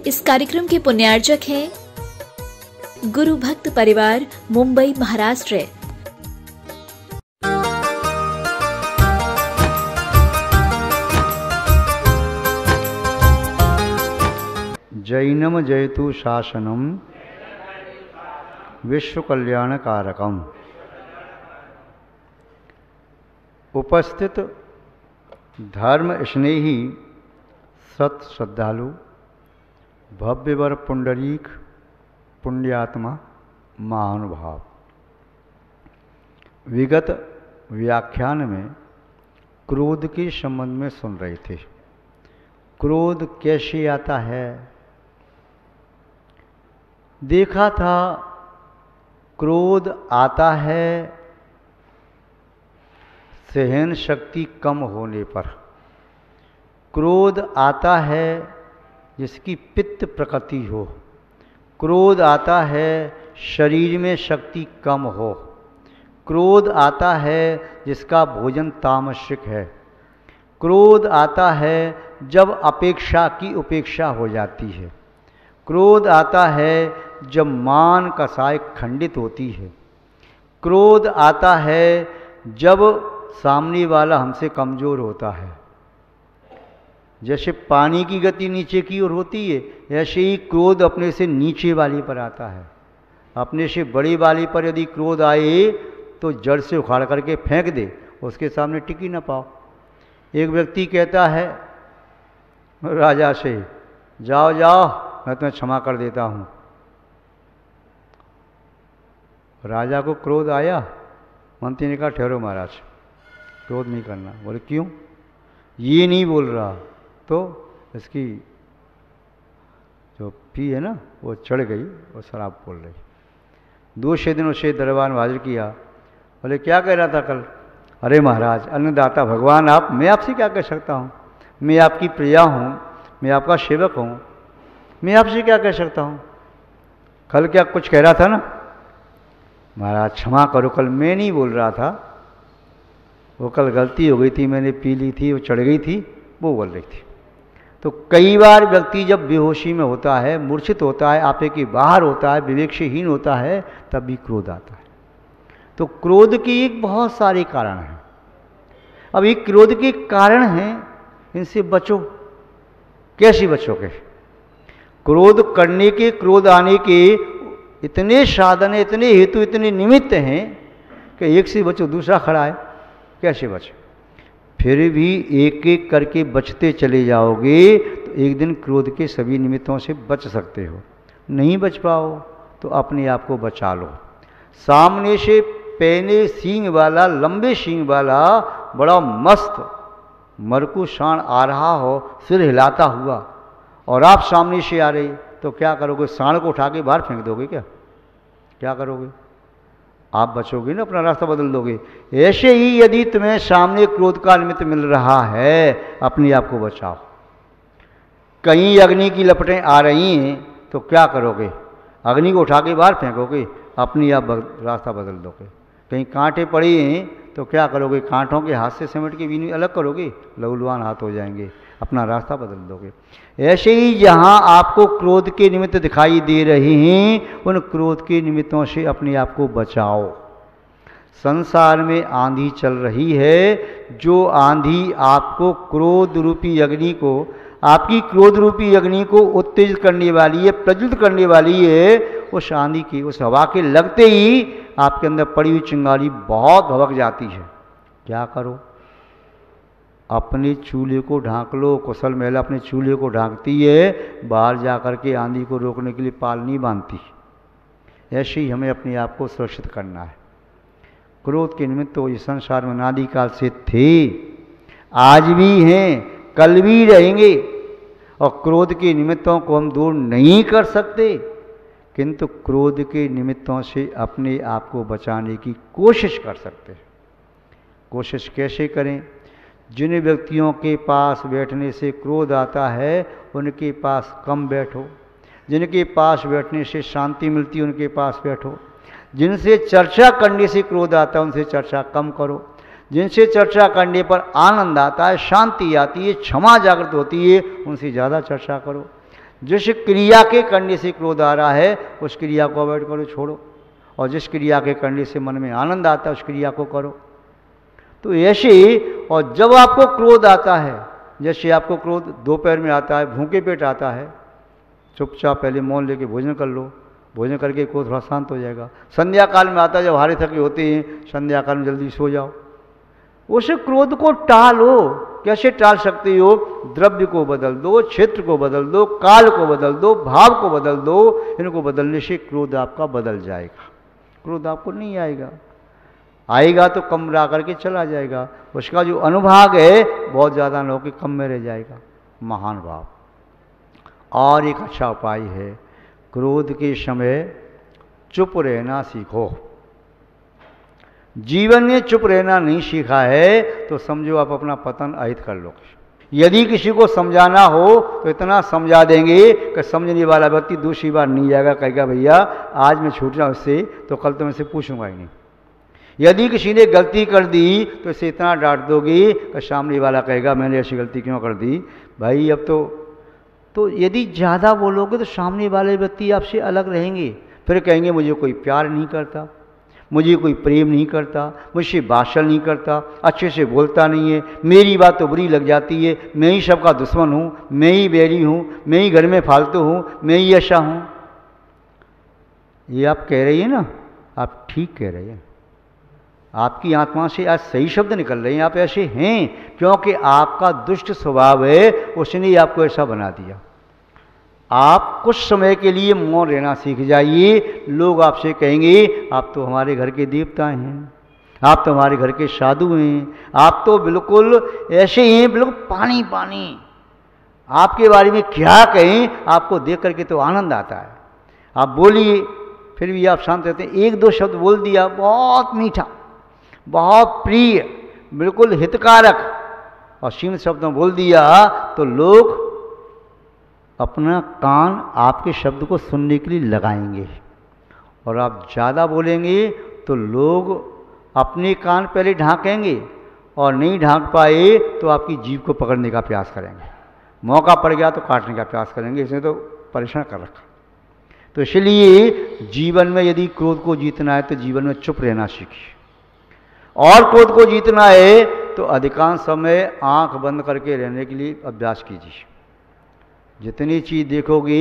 इस कार्यक्रम के पुण्यार्चक हैं गुरु भक्त परिवार, मुंबई, महाराष्ट्र। जैनम जयतु शासनम विश्व कल्याण कारकम। उपस्थित धर्म स्नेही सत श्रद्धालु, भव्यवर पुंडरीक पुण्यात्मा महानुभाव, विगत व्याख्यान में क्रोध के संबंध में सुन रहे थे। क्रोध कैसे आता है? देखा था, क्रोध आता है सहन शक्ति कम होने पर। क्रोध आता है जिसकी पित्त प्रकृति हो। क्रोध आता है शरीर में शक्ति कम हो। क्रोध आता है जिसका भोजन तामसिक है। क्रोध आता है जब अपेक्षा की उपेक्षा हो जाती है। क्रोध आता है जब मान कसाय खंडित होती है। क्रोध आता है जब सामने वाला हमसे कमज़ोर होता है। जैसे पानी की गति नीचे की ओर होती है, ऐसे ही क्रोध अपने से नीचे वाली पर आता है। अपने से बड़ी वाली पर यदि क्रोध आए तो जड़ से उखाड़ करके फेंक दे, उसके सामने टिक ही ना पाओ। एक व्यक्ति कहता है राजा से, जाओ जाओ मैं तुम्हें क्षमा कर देता हूँ। राजा को क्रोध आया, मंत्री ने कहा ठहरो महाराज, क्रोध नहीं करना। बोले क्यों? ये नहीं बोल रहा तो इसकी जो पी है ना वो चढ़ गई और शराब बोल रही। दूसरे दिन उसे दरबार में हाजिर किया। बोले क्या कह रहा था कल? अरे महाराज, अन्नदाता भगवान आप, मैं आपसे क्या कह सकता हूँ? मैं आपकी प्रिया हूँ, मैं आपका सेवक हूँ, मैं आपसे क्या कह सकता हूँ? कल क्या कुछ कह रहा था ना? महाराज क्षमा करो, कल मैं नहीं बोल रहा था, वो कल गलती हो गई थी, मैंने पी ली थी, वो चढ़ गई थी, वो बोल रही थी। तो कई बार व्यक्ति जब बेहोशी में होता है, मूर्छित होता है, आपे के बाहर होता है, विवेक से हीन होता है, तब भी क्रोध आता है। तो क्रोध के एक बहुत सारे कारण हैं। अब ये क्रोध के कारण हैं, इनसे बचो। कैसे बचोगे? क्रोध करने के, क्रोध आने के इतने साधन, इतने हेतु, इतने निमित्त हैं कि एक से बचो दूसरा खड़ा है, कैसे बचे? फिर भी एक एक करके बचते चले जाओगे तो एक दिन क्रोध के सभी निमित्तों से बच सकते हो। नहीं बच पाओ तो अपने आप को बचा लो। सामने से पैने सींग वाला, लंबे सींग वाला बड़ा मस्त मरकू सांड आ रहा हो, सिर हिलाता हुआ, और आप सामने से आ रहे, तो क्या करोगे? सांड को उठा के बाहर फेंक दोगे क्या? क्या करोगे? आप बचोगे ना, अपना रास्ता बदल दोगे। ऐसे ही यदि तुम्हें सामने क्रोध का निमित्त मिल रहा है, अपने आप को बचाओ। कहीं अग्नि की लपटें आ रही हैं तो क्या करोगे? अग्नि को उठा के बाहर फेंकोगे, अपने आप रास्ता बदल दोगे। कहीं कांटे पड़े हैं तो क्या करोगे? कांटों के हाथ से समेट के बीनी अलग करोगे, लहूलुहान हाथ हो जाएंगे, अपना रास्ता बदल दोगे। ऐसे ही जहाँ आपको क्रोध के निमित्त दिखाई दे रहे हैं, उन क्रोध के निमित्तों से अपने आप को बचाओ। संसार में आंधी चल रही है, जो आंधी आपको क्रोध रूपी अग्नि को, आपकी क्रोध रूपी अग्नि को उत्तेजित करने वाली है, प्रज्वलित करने वाली है, उस आंधी की, उस हवा के लगते ही आपके अंदर पड़ी हुई चिंगारी बहुत भड़क जाती है। क्या करो? अपने चूल्हे को ढांक लो। कुशल महिला अपने चूल्हे को ढांकती है, बाहर जाकर के आंधी को रोकने के लिए पाल नहीं बांधती। ऐसे ही हमें अपने आप को सुरक्षित करना है। क्रोध के निमित्त तो इस संसार में अनादिकाल से थे, आज भी हैं, कल भी रहेंगे, और क्रोध के निमित्तों को हम दूर नहीं कर सकते, किंतु क्रोध के निमित्तों से अपने आप को बचाने की कोशिश कर सकते हैं। कोशिश कैसे करें? जिन व्यक्तियों के पास बैठने से क्रोध आता है उनके पास कम बैठो। जिनके पास बैठने से शांति मिलती है उनके पास बैठो। जिनसे चर्चा करने से क्रोध आता है उनसे चर्चा कम करो। जिनसे चर्चा करने पर आनंद आता है, शांति आती है, क्षमा जागृत होती है, उनसे ज़्यादा चर्चा करो। जिस क्रिया के करने से क्रोध आ रहा है उस क्रिया को अवॉइड करो, छोड़ो, और जिस क्रिया के करने से मन में आनंद आता है उस क्रिया को करो। तो ऐसे, और जब आपको क्रोध आता है, जैसे आपको क्रोध दोपहर में आता है, भूखे पेट आता है, चुपचाप पहले मौन लेके भोजन कर लो, भोजन करके क्रोध थोड़ा शांत हो जाएगा। संध्या काल में आता है, जब हारे थके होते हैं, संध्या काल में जल्दी सो जाओ। उस क्रोध को टालो। कैसे टाल सकते हो? द्रव्य को बदल दो, क्षेत्र को बदल दो, काल को बदल दो, भाव को बदल दो। इनको बदलने से क्रोध आपका बदल जाएगा। क्रोध आपको नहीं आएगा, आएगा तो कम रह करके चला जाएगा। उसका जो अनुभाग है बहुत ज़्यादा न होकर कम में रह जाएगा। महान भाव। और एक अच्छा उपाय है, क्रोध के समय चुप रहना सीखो। जीवन में चुप रहना नहीं सीखा है तो समझो आप अपना पतन अहित कर लोगे। यदि किसी को समझाना हो तो इतना समझा देंगे कि समझने वाला व्यक्ति दूसरी बार नहीं जाएगा, कहेगा भैया आज मैं छूट जाऊँ उससे तो कल तो मैं से पूछूंगा ही नहीं। यदि किसी ने गलती कर दी तो इसे इतना डांट दोगे कि सामने वाला कहेगा मैंने ऐसी गलती क्यों कर दी भाई। अब तो यदि ज़्यादा बोलोगे तो सामने वाले व्यक्ति आपसे अलग रहेंगे, फिर कहेंगे मुझे कोई प्यार नहीं करता, मुझे कोई प्रेम नहीं करता, मुझसे भाषण नहीं करता, अच्छे से बोलता नहीं है, मेरी बात तो बुरी लग जाती है, मैं ही सबका दुश्मन हूँ, मैं ही बैरी हूँ, मैं ही घर में फालतू हूँ, मैं ही ऐसा हूँ। ये आप कह रही है ना, आप ठीक कह रहे हैं। आपकी आत्मा से आज सही शब्द निकल रहे हैं। आप ऐसे हैं क्योंकि आपका दुष्ट स्वभाव है, उसने आपको ऐसा बना दिया। आप कुछ समय के लिए मौन रहना सीख जाइए। लोग आपसे कहेंगे आप तो हमारे घर के देवता हैं, आप तो हमारे घर के साधु हैं, आप तो बिल्कुल ऐसे हैं, बिल्कुल पानी पानी। आपके बारे में क्या कहें, आपको देख करके तो आनंद आता है। आप बोलिए, फिर भी आप शांत रहते हैं। एक दो शब्द बोल दिया, बहुत मीठा, बहुत प्रिय, बिल्कुल हितकारक, और सीमित शब्दों बोल दिया तो लोग अपना कान आपके शब्द को सुनने के लिए लगाएंगे। और आप ज़्यादा बोलेंगे तो लोग अपने कान पहले ढांकेंगे, और नहीं ढांक पाए तो आपकी जीभ को पकड़ने का प्रयास करेंगे। मौका पड़ गया तो काटने का प्रयास करेंगे। इसने तो परेशान कर रखा। तो इसलिए जीवन में यदि क्रोध को जीतना है तो जीवन में चुप रहना सीखिए। और क्रोध को जीतना है तो अधिकांश समय आंख बंद करके रहने के लिए अभ्यास कीजिए। जितनी चीज़ देखोगे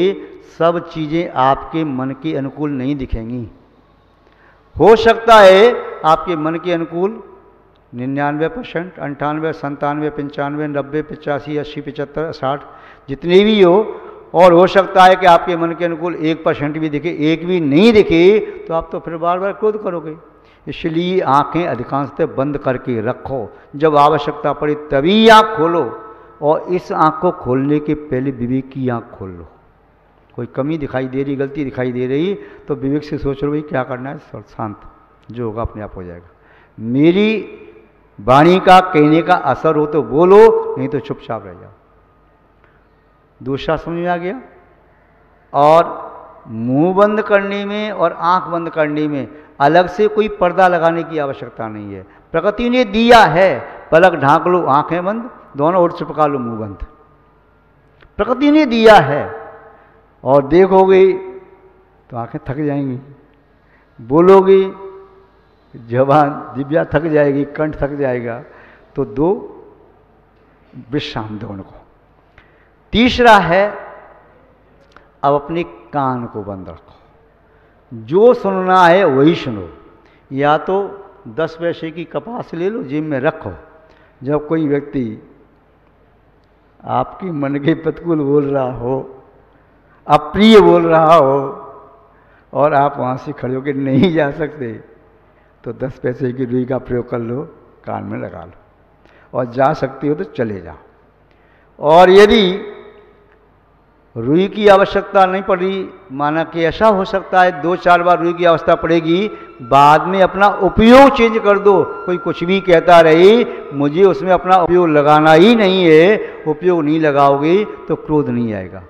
सब चीज़ें आपके मन के अनुकूल नहीं दिखेंगी। हो सकता है आपके मन के अनुकूल 99%, 98, 97, 95, 90, 85, 80, 75, 60 जितने भी हो और सकता है कि आपके मन के अनुकूल 1% भी दिखे, एक भी नहीं दिखे, तो आप तो फिर बार बार क्रोध करोगे। इसलिए आंखें अधिकांशतः बंद करके रखो। जब आवश्यकता पड़े तभी आँख खोलो, और इस आँख को खोलने के पहले विवेक की आँख खोल लो। कोई कमी दिखाई दे रही, गलती दिखाई दे रही, तो विवेक से सोच लो भाई क्या करना है, शांत, जो होगा अपने आप हो जाएगा। मेरी वाणी का कहने का असर हो तो बोलो, नहीं तो चुपचाप रह जाओ। दूसरा समझ में आ गया। और मुंह बंद करने में और आंख बंद करने में अलग से कोई पर्दा लगाने की आवश्यकता नहीं है। प्रकृति ने दिया है, पलक ढांक लो, आंखें बंद, दोनों ओर चिपका लो, मुंह बंद। प्रकृति ने दिया है, और देखोगे तो आंखें थक जाएंगी, बोलोगे जबान जिब्या थक जाएगी, कंठ थक जाएगा, तो दो विश्राम दो उनको। तीसरा है, अब अपने कान को बंद रखो, जो सुनना है वही सुनो। या तो 10 पैसे की कपास ले लो, जेब में रखो। जब कोई व्यक्ति आपके मन के प्रतिकूल बोल रहा हो, अप्रिय बोल रहा हो, और आप वहाँ से खड़े होकर नहीं जा सकते, तो 10 पैसे की रुई का प्रयोग कर लो, कान में लगा लो, और जा सकते हो तो चले जाओ। और यदि रुई की आवश्यकता नहीं पड़ी, माना कि ऐसा हो सकता है 2-4 बार रुई की आवश्यकता पड़ेगी, बाद में अपना उपयोग चेंज कर दो। कोई कुछ भी कहता रहे, मुझे उसमें अपना उपयोग लगाना ही नहीं है। उपयोग नहीं लगाओगे तो क्रोध नहीं आएगा।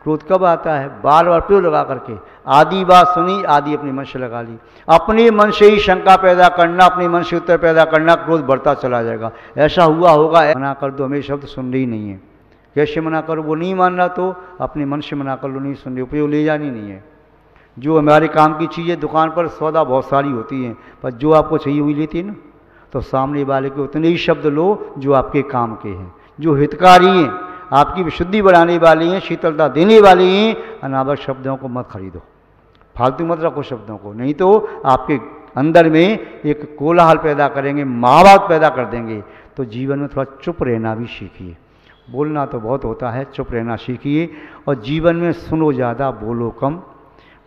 क्रोध कब आता है? बार बार उपयोग लगा करके। आधी बात सुनी, आधी अपने मन से लगा ली। अपने मन से ही शंका पैदा करना, अपने मन से उत्तर पैदा करना, क्रोध बढ़ता चला जाएगा। ऐसा हुआ होगा, मना कर दो, हमें शब्द सुन रही नहीं है, कैसे मना करो? वो नहीं मान रहा तो अपने मन से मना कर लो, नहीं सुन रहे, उपयोग ले जानी नहीं है। जो हमारे काम की चीज़ें दुकान पर सौदा बहुत सारी होती हैं, पर जो आपको चाहिए वही लेती है ना। तो सामने वाले के उतने ही शब्द लो जो आपके काम के हैं, जो हितकारी हैं, आपकी विशुद्धि बढ़ाने वाली हैं, शीतलता देने वाली हैं। अनावश्यक शब्दों को मत खरीदो, फालतू मत रखो शब्दों को, नहीं तो आपके अंदर में एक कोलाहल पैदा करेंगे, महाभारत पैदा कर देंगे। तो जीवन में थोड़ा चुप रहना भी सीखिए। बोलना तो बहुत होता है, चुप रहना सीखिए। और जीवन में सुनो ज़्यादा, बोलो कम।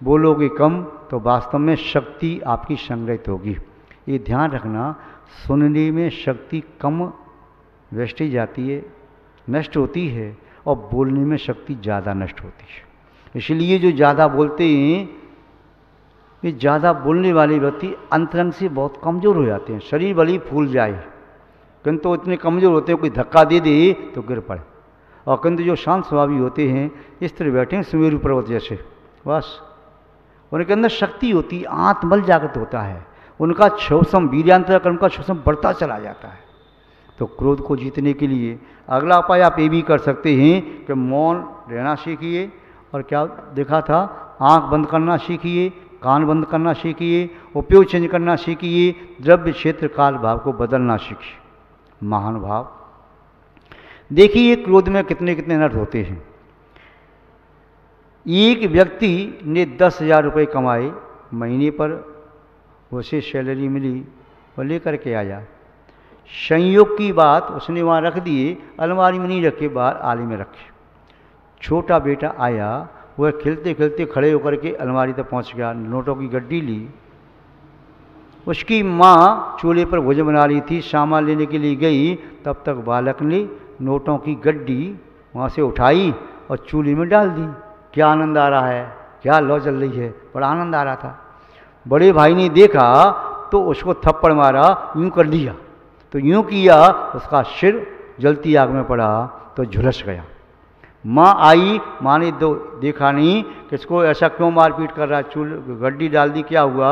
बोलोगे कम तो वास्तव में शक्ति आपकी संग्रहित होगी। ये ध्यान रखना, सुनने में शक्ति कम व्यष्टि जाती है, नष्ट होती है, और बोलने में शक्ति ज़्यादा नष्ट होती है। इसलिए जो ज़्यादा बोलते हैं, ये ज़्यादा बोलने वाले व्यक्ति अंतरंग से बहुत कमज़ोर हो जाते हैं। शरीर भले ही फूल जाए, किंतु इतने कमज़ोर होते हैं, कोई धक्का दे दे तो गिर पड़े। और किंतु जो शांत स्वभावी होते हैं, इस तरह बैठे हैं सुमेरु पर्वत जैसे, बस उनके अंदर शक्ति होती है, आत्मबल जागृत होता है, उनका शोषण, वीर्यांतर कर्म का शोषण बढ़ता चला जाता है। तो क्रोध को जीतने के लिए अगला उपाय आप ये भी कर सकते हैं कि मौन रहना सीखिए। और क्या देखा था, आंख बंद करना सीखिए, कान बंद करना सीखिए, उपयोग चेंज करना सीखिए, द्रव्य क्षेत्र काल भाव को बदलना सीखिए। महान भाव देखिए, क्रोध में कितने कितने अनर्थ होते हैं। एक व्यक्ति ने 10,000 रुपये कमाए महीने पर, उसे सैलरी मिली, वो लेकर के आया। संयोग की बात, उसने वहाँ रख दिए, अलमारी में नहीं रखे, बाहर आले में रखे। छोटा बेटा आया, वह खिलते खिलते खड़े होकर के अलमारी तक पहुँच गया, नोटों की गड्डी ली। उसकी माँ चूल्हे पर भोजन बना रही थी, सामान लेने के लिए गई, तब तक बालक ने नोटों की गड्डी वहाँ से उठाई और चूल्हे में डाल दी। क्या आनंद आ रहा है, क्या लौ चल रही है, बड़ा आनंद आ रहा था। बड़े भाई ने देखा तो उसको थप्पड़ मारा, यूँ कर दिया, तो यूँ किया, उसका सिर जलती आग में पड़ा तो झुलस गया। माँ आई, माँ ने देखा नहीं कि इसको ऐसा क्यों मारपीट कर रहा है, गड्डी डाल दी, क्या हुआ।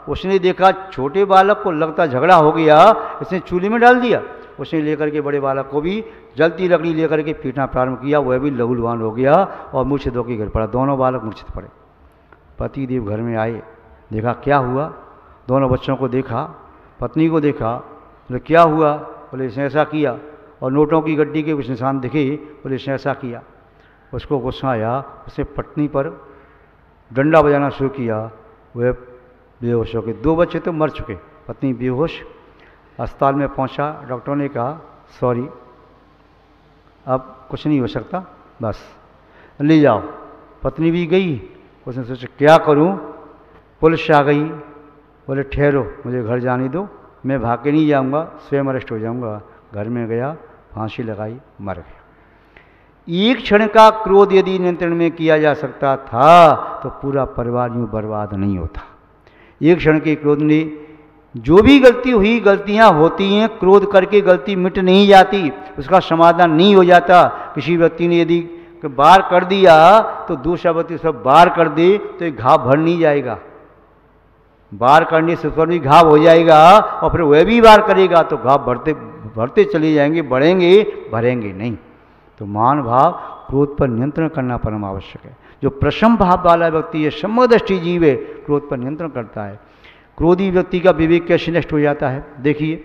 उसने देखा छोटे बालक को लगता झगड़ा हो गया, इसने चूल्हे में डाल दिया। उसने लेकर के बड़े बालक को भी जलती लकड़ी लेकर के पीटना प्रारंभ किया, वह भी लहूलुहान हो गया और मूर्छित होकर गिर पड़ा। दोनों बालक मूर्छित पड़े। पति देव घर में आए, देखा क्या हुआ, दोनों बच्चों को देखा, पत्नी को देखा, बोले क्या हुआ, बोले इसने ऐसा किया, और नोटों की गड्डी के कुछ निशान दिखे, बोले इसने ऐसा किया। उसको गुस्सा आया, उसने पत्नी पर डंडा बजाना शुरू किया, वह बेहोश हो गए। 2 बच्चे तो मर चुके, पत्नी बेहोश। अस्पताल में पहुंचा, डॉक्टर ने कहा सॉरी, अब कुछ नहीं हो सकता, बस ले जाओ। पत्नी भी गई, उसने सोचा क्या करूं, पुलिस आ गई, बोले ठहरो, मुझे घर जाने दो, मैं भाग के नहीं जाऊंगा, स्वयं अरेस्ट हो जाऊंगा। घर में गया, फांसी लगाई, मर गया। एक क्षण का क्रोध यदि नियंत्रण में किया जा सकता था तो पूरा परिवार यूँ बर्बाद नहीं होता। एक क्षण के क्रोध ने जो भी गलती हुई, गलतियां होती हैं, क्रोध करके गलती मिट नहीं जाती, उसका समाधान नहीं हो जाता। किसी व्यक्ति ने यदि बार कर दिया तो दूसरा व्यक्ति सब बार कर दे तो एक घाव भर नहीं जाएगा, बार करने से ऊपर भी घाव हो जाएगा, और फिर वह भी बार करेगा तो घाव भरते भरते चले जाएंगे, बढ़ेंगे भरेंगे नहीं। तो मान भाव, क्रोध पर नियंत्रण करना परम आवश्यक है। जो प्रशम भाव वाला व्यक्ति है, समदृष्टि जीव है, क्रोध पर नियंत्रण करता है। क्रोधी व्यक्ति का विवेक कैसे नष्ट हो जाता है, देखिए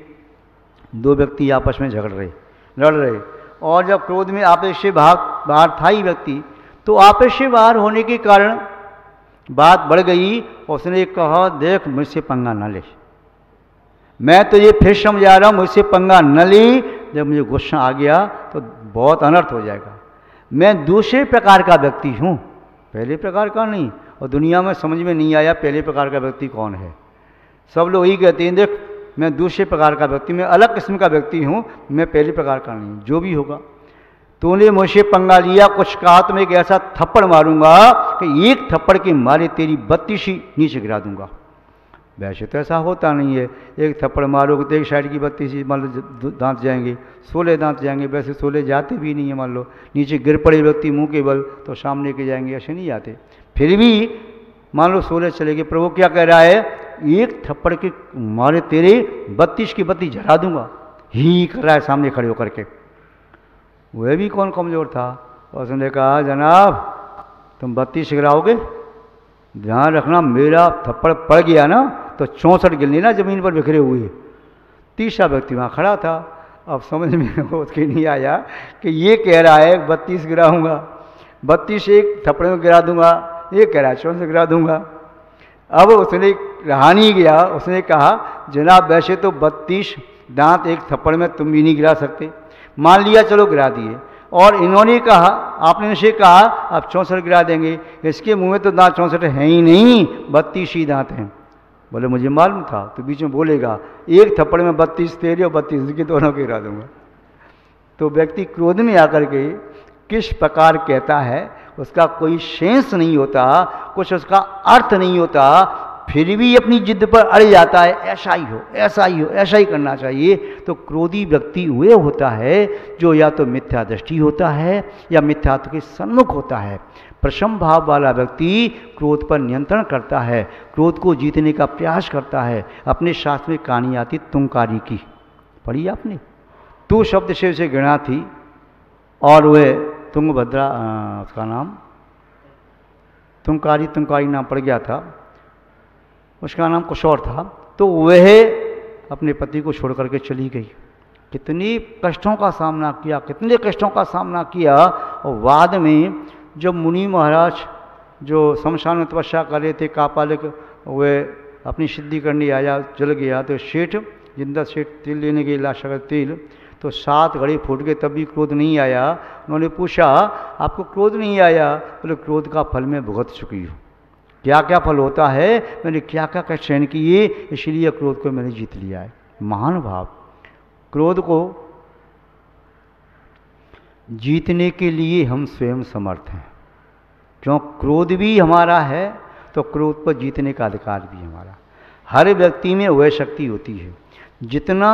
2 व्यक्ति आपस में झगड़ रहे, लड़ रहे, और जब क्रोध में आपस से बाहर था ही व्यक्ति, तो आपस से बाहर होने के कारण बात बढ़ गई। उसने कहा देख मुझसे पंगा न ले, मैं तो ये फिर समझा रहा हूँ, मुझसे पंगा न ले, जब मुझे गुस्सा आ गया तो बहुत अनर्थ हो जाएगा। मैं दूसरे प्रकार का व्यक्ति हूँ, पहले प्रकार का नहीं, और दुनिया में समझ में नहीं आया पहले प्रकार का व्यक्ति कौन है। सब लोग यही कहते हैं देख मैं दूसरे प्रकार का व्यक्ति, मैं अलग किस्म का व्यक्ति हूँ, मैं पहले प्रकार का नहीं। जो भी होगा, तूने मुझसे पंगा लिया, कुछ कहा तो मैं एक ऐसा थप्पड़ मारूंगा कि एक थप्पड़ के मारे तेरी 32 ही नीचे गिरा दूंगा। वैसे तो ऐसा होता नहीं है, एक थप्पड़ मारोगे तो एक साइड की 32 मान लो दांत जाएंगे, 16 दांत जाएंगे। वैसे 16 जाते भी नहीं है, मान लो नीचे गिर पड़े व्यक्ति मुंह के बल तो सामने के जाएंगे, ऐसे नहीं जाते। फिर भी मान लो 16 चले गए, प्रभु क्या कह रहा है, एक थप्पड़ के मारे तेरे 32 की 32 झरा दूंगा, ही कर रहा है सामने खड़े होकर के। वह भी कौन कमज़ोर था। और उसने कहा जनाब तुम 32 गिराओगे, ध्यान रखना मेरा थप्पड़ पड़ गया ना तो 64 गिरने ना ज़मीन पर बिखरे हुए। तीसरा व्यक्ति वहाँ खड़ा था। अब समझ में उसके नहीं आया कि ये कह रहा है 32 गिराऊँगा, 32 एक थप्पड़ में गिरा दूंगा, ये कह रहा है 64 गिरा दूंगा। अब उसने रहा नहीं गया, उसने कहा जनाब वैसे तो 32 दांत एक थप्पड़ में तुम भी नहीं गिरा सकते, मान लिया चलो गिरा दिए। और इन्होंने कहा, आपने इनसे कहा अब 64 गिरा देंगे, इसके मुंह में तो दांत 64 है ही नहीं, 32 ही दांत हैं। बोले मुझे मालूम था, तो बीच में बोलेगा एक थप्पड़ में 32 तेरे और 32 के दोनों को गिरा दूंगा। तो व्यक्ति क्रोध में आकर के किस प्रकार कहता है, उसका कोई सेंस नहीं होता, कुछ उसका अर्थ नहीं होता, फिर भी अपनी जिद पर अड़ जाता है, ऐसा ही हो, ऐसा ही हो, ऐसा ही करना चाहिए। तो क्रोधी व्यक्ति वह होता है जो या तो मिथ्या दृष्टि होता है या मिथ्यात्व के सन्मुख होता है। प्रशम भाव वाला व्यक्ति क्रोध पर नियंत्रण करता है, क्रोध को जीतने का प्रयास करता है। अपने शास्त्र में कहानी आती तुंकारी की, पढ़ी आपने? तू शब्द से उसे घृणा थी और वह तुंगभद्रा, उसका नाम तुंकारी नाम पड़ गया था, उसका नाम कुछ और था। तो वह अपने पति को छोड़ करके चली गई। कितनी कष्टों का सामना किया, कितने कष्टों का सामना किया। और बाद में जब मुनि महाराज जो शमशान में तपस्या कर रहे थे, कापालिक वह अपनी सिद्धि करने आया, जल गया, तो सेठ जिंदा सेठ तेल लेने गए, लाशा का तेल, तो 7 घड़े फूट गए तब भी क्रोध नहीं आया। उन्होंने पूछा आपको क्रोध नहीं आया? बोले क्रोध का फल मैं भुगत चुकी हूँ। क्या क्या फल होता है, मैंने क्या क्या कष्ट सहन किए, इसलिए क्रोध को मैंने जीत लिया है। महान भाव। क्रोध को जीतने के लिए हम स्वयं समर्थ हैं। क्यों? क्रोध भी हमारा है तो क्रोध पर जीतने का अधिकार भी हमारा। हर व्यक्ति में वह शक्ति होती है। जितना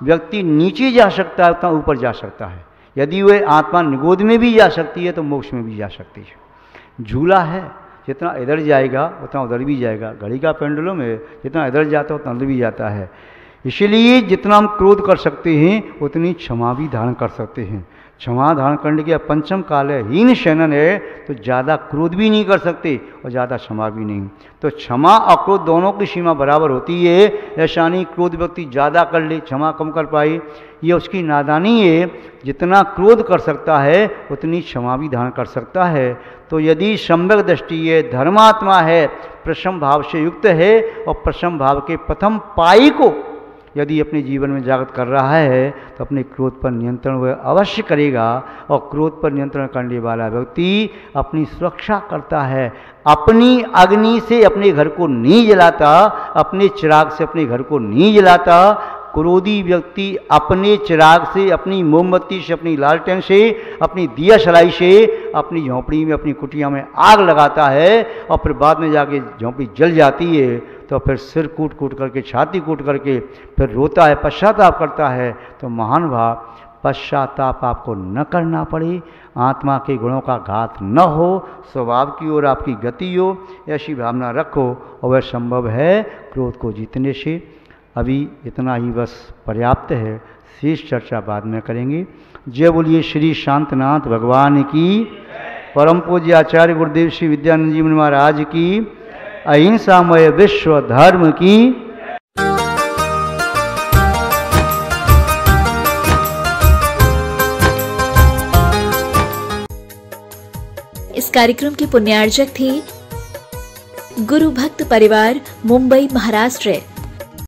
व्यक्ति नीचे जा सकता है उतना ऊपर जा सकता है। यदि वह आत्मा निगोद में भी जा सकती है तो मोक्ष में भी जा सकती है। झूला है, जितना इधर जाएगा उतना उधर भी जाएगा। घड़ी का पेंडुलम है, जितना इधर जाता है उतना उधर भी जाता है। इसलिए जितना हम क्रोध कर सकते हैं उतनी क्षमा भी धारण कर सकते हैं। क्षमा धारण करने के पंचम काल है, हीन शयनन है, तो ज़्यादा क्रोध भी नहीं कर सकते और ज़्यादा क्षमा भी नहीं। तो क्षमा और क्रोध दोनों की सीमा बराबर होती है। ऐसा नहीं क्रोध व्यक्ति ज़्यादा कर ले, क्षमा कम कर पाए, ये उसकी नादानी है। जितना क्रोध कर सकता है उतनी क्षमा भी धारण कर सकता है। तो यदि सम्यक दृष्टि है, धर्मात्मा है, प्रशम भाव से युक्त है और प्रशम भाव के प्रथम पाई को यदि अपने जीवन में जागृत कर रहा है तो अपने क्रोध पर नियंत्रण वह अवश्य करेगा। और क्रोध पर नियंत्रण करने वाला व्यक्ति अपनी सुरक्षा करता है। अपनी अग्नि से अपने घर को नहीं जलाता, अपने चिराग से अपने घर को नहीं जलाता। क्रोधी व्यक्ति अपने चिराग से, अपनी मोमबत्ती से, अपनी लालटेन से, अपनी दिया सलाई से अपनी झोंपड़ी में, अपनी कुटिया में आग लगाता है और फिर बाद में जाके झोंपड़ी जल जाती है तो फिर सिर कूट कूट करके, छाती कूट करके फिर रोता है, पश्चाताप करता है। तो महान भाव, पश्चाताप आपको न करना पड़े, आत्मा के गुणों का घात न हो, स्वभाव की ओर आपकी गति हो, ऐसी भावना रखो और वह संभव है क्रोध को जीतने से। अभी इतना ही बस पर्याप्त है, शेष चर्चा बाद में करेंगे। जय बोलिए श्री शांतनाथ भगवान की, परम पूज्य आचार्य गुरुदेव श्री विद्यानंद जी महाराज की, अहिंसामय विश्व धर्म की। इस कार्यक्रम के पुण्यार्जक थे गुरु भक्त परिवार, मुंबई, महाराष्ट्र।